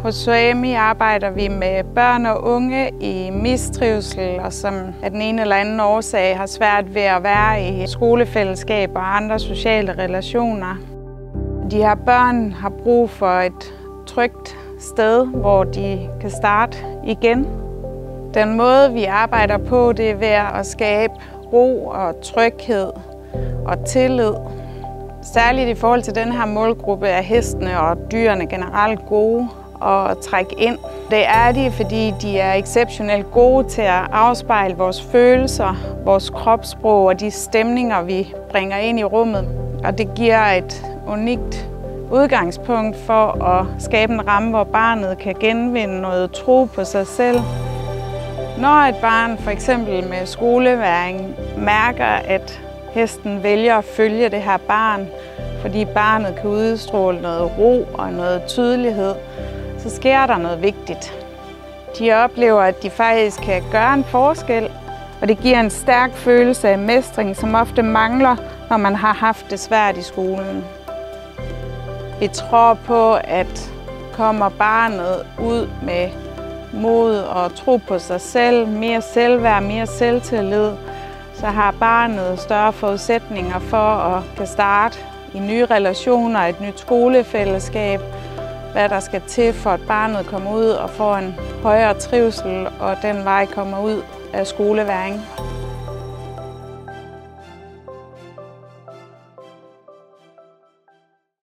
Hos SOAMI arbejder vi med børn og unge i mistrivsel, og som af den ene eller anden årsag har svært ved at være i skolefællesskab og andre sociale relationer. De her børn har brug for et trygt sted, hvor de kan starte igen. Den måde, vi arbejder på, det er ved at skabe ro og tryghed og tillid. Særligt i forhold til den her målgruppe er hestene og dyrene generelt gode at trække ind. Det er de, fordi de er exceptionelt gode til at afspejle vores følelser, vores kropssprog og de stemninger, vi bringer ind i rummet. Og det giver et unikt udgangspunkt for at skabe en ramme, hvor barnet kan genvinde noget tro på sig selv. Når et barn for eksempel med skoleværing mærker, at hesten vælger at følge det her barn, fordi barnet kan udstråle noget ro og noget tydelighed, så sker der noget vigtigt. De oplever, at de faktisk kan gøre en forskel, og det giver en stærk følelse af mestring, som ofte mangler, når man har haft det svært i skolen. Vi tror på, at kommer barnet ud med mod og tro på sig selv, mere selvværd, mere selvtillid, så har barnet større forudsætninger for at kan starte i nye relationer, et nyt skolefællesskab, hvad der skal til for, at barnet kommer ud og får en højere trivsel, og den vej kommer ud af skoleværing.